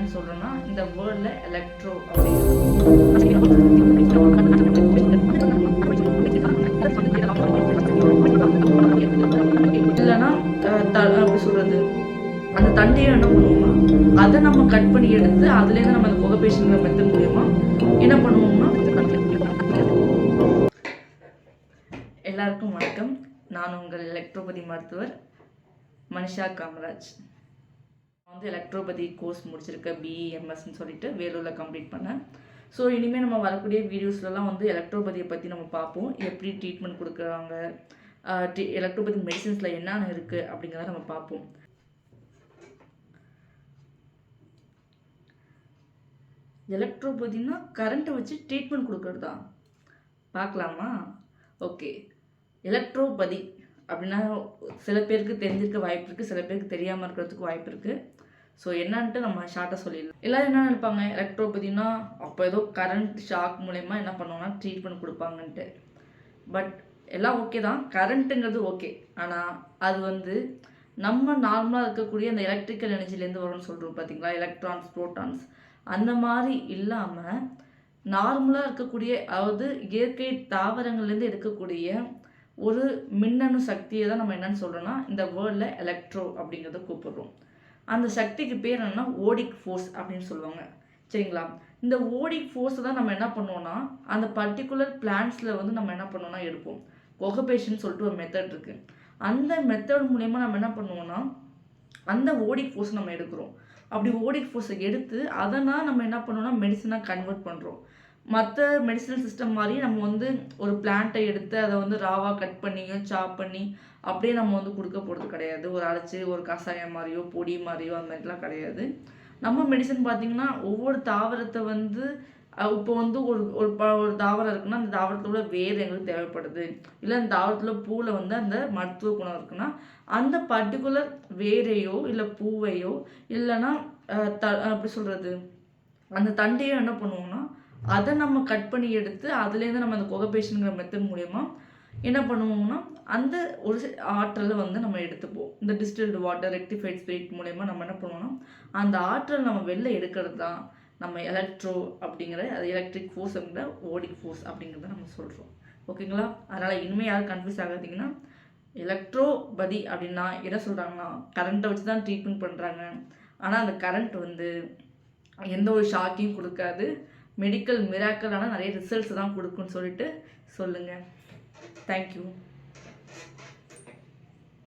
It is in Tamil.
என்னன்னு சொல்கிறோன்னா இந்த வேர்டில் எலக்ட்ரோ அப்படிங்கிறது இல்லைன்னா அப்படி சொல்கிறது அந்த தண்டையை என்ன பண்ணுவோம்னா அதை நம்ம கட் பண்ணி எடுத்து அதுலேருந்து நம்ம அந்த கொகபேஷன் மெத்தட் மூலயமா என்ன பண்ணுவோம்னா எல்லாருக்கும் வணக்கம். நான் உங்கள் எலக்ட்ரோபதி மருத்துவர் மனிஷா காமராஜ். வந்து எலக்ட்ரோபதி கோர்ஸ் முடிச்சிருக்கேன், பிஇஎம்எஸ்ன்னு சொல்லிட்டு வேலூரில் கம்ப்ளீட் பண்ணேன். ஸோ இனிமேல் நம்ம வரக்கூடிய வீடியோஸ்லாம் வந்து எலக்ட்ரோபதியை பற்றி நம்ம பார்ப்போம். எப்படி ட்ரீட்மெண்ட் கொடுக்குறாங்க, எலக்ட்ரோபதி மெடிசின்ஸில் என்னென்ன இருக்குது அப்படிங்கிறத நம்ம பார்ப்போம். எலக்ட்ரோபதினா கரண்ட்டை வச்சு ட்ரீட்மெண்ட் கொடுக்கறது தான். பார்க்கலாமா? ஓகே. எலக்ட்ரோபதி அப்படின்னா சில பேருக்கு தெரிஞ்சிருக்க வாய்ப்பு இருக்குது, சில பேருக்கு தெரியாமல் இருக்கிறதுக்கு வாய்ப்பு இருக்குது. ஸோ என்னன்ட்டு நம்ம ஷார்ட்டாக சொல்லிடலாம். எல்லோரும் என்ன நினைப்பாங்க, எலக்ட்ரோபதினா அப்போ ஏதோ கரண்ட் ஷாக் மூலயமா என்ன பண்ணுவாங்கன்னா ட்ரீட்மெண்ட் கொடுப்பாங்கன்ட்டு. பட் எல்லாம் ஓகே தான், கரண்ட்டுங்கிறது ஓகே. ஆனால் அது வந்து நம்ம நார்மலாக இருக்கக்கூடிய அந்த எலக்ட்ரிக்கல் எனர்ஜிலேருந்து வரும்னு சொல்கிறோம் பார்த்தீங்களா, எலக்ட்ரான்ஸ், ப்ரோட்டான்ஸ், அந்த மாதிரி இல்லாமல் நார்மலாக இருக்கக்கூடிய, அதாவது இயற்கை தாவரங்கள்லேருந்து எடுக்கக்கூடிய ஒரு மின்னணு சக்தியை தான் நம்ம என்னென்னு சொல்கிறோன்னா இந்த வேர்டில் எலக்ட்ரோ அப்படிங்கிறத கூப்பிடுறோம். அந்த சக்திக்கு பேர் என்னென்னா ஓடிக் ஃபோர்ஸ் அப்படின்னு சொல்லுவாங்க. சரிங்களா? இந்த ஓடிக் ஃபோர்ஸை தான் நம்ம என்ன பண்ணுவோன்னா அந்த பர்டிகுலர் பிளான்ஸில் வந்து நம்ம என்ன பண்ணுவோன்னா எடுப்போம். கொகபேஷன் சொல்லிட்டு ஒரு மெத்தட் இருக்குது. அந்த மெத்தட் மூலயமா நம்ம என்ன பண்ணுவோன்னா அந்த ஓடிக் ஃபோர்ஸ் நம்ம எடுக்கிறோம். அப்படி ஓடிக் ஃபோர்ஸை எடுத்து அதனால் நம்ம என்ன பண்ணுவோன்னா மெடிசனாக கன்வெர்ட் பண்ணுறோம். மற்ற மெடிசனல் சிஸ்டம் மாதிரி நம்ம வந்து ஒரு பிளான்ட்டை எடுத்து அதை வந்து ராவாக கட் பண்ணியோ சாப் பண்ணி அப்படியே நம்ம வந்து கொடுக்க போகிறது கிடையாது. ஒரு அரைச்சி ஒரு கஷாயம் மாதிரியோ பொடி மாதிரியோ அந்த மாதிரிலாம் கிடையாது. நம்ம மெடிசன் பார்த்திங்கன்னா ஒவ்வொரு தாவரத்தை வந்து இப்போ வந்து ஒரு தாவரம் இருக்குன்னா அந்த தாவரத்தோட வேர் எங்களுக்கு தேவைப்படுது, இல்லை அந்த தாவரத்தில் பூவில் வந்து அந்த மருத்துவ குணம் இருக்குன்னா அந்த பர்டிகுலர் வேரையோ இல்லை பூவையோ இல்லைன்னா அப்படி சொல்கிறது அந்த தண்டையோ என்ன பண்ணுவோம்னா அதை நம்ம கட் பண்ணி எடுத்து அதுலேருந்து நம்ம அந்த கொகபேஷனுங்கிற மெத்தட் மூலயமா என்ன பண்ணுவோம்னா அந்த ஒரு ஆற்றலை வந்து நம்ம எடுத்துப்போம். இந்த டிஸ்டில்டு வாட்டர், ரெக்டிஃபைட் ஸ்பிரிட் மூலயமா நம்ம என்ன பண்ணுவோம்னா அந்த ஆற்றல் நம்ம வெளில எடுக்கிறது தான் நம்ம எலக்ட்ரோ அப்படிங்கிற, அது எலக்ட்ரிக் ஃபோர்ஸுங்கிற ஓடிக் ஃபோர்ஸ் அப்படிங்கிறத நம்ம சொல்கிறோம். ஓகேங்களா? அதனால் இனிமேல் யாரும் கன்ஃபியூஸ் ஆகாதீங்கன்னா, எலக்ட்ரோபதி அப்படின்னா என்ன சொல்கிறாங்கன்னா கரண்ட்டை வச்சு தான் ட்ரீட்மெண்ட் பண்ணுறாங்க. ஆனால் அந்த கரண்ட் வந்து எந்த ஒரு ஷாக்கையும் கொடுக்காது, மெடிக்கல் மிராக்கலான நிறைய ரிசல்ட்ஸ் தான் கொடுக்குன்னு சொல்லிட்டு சொல்லுங்கள். தேங்க்யூ.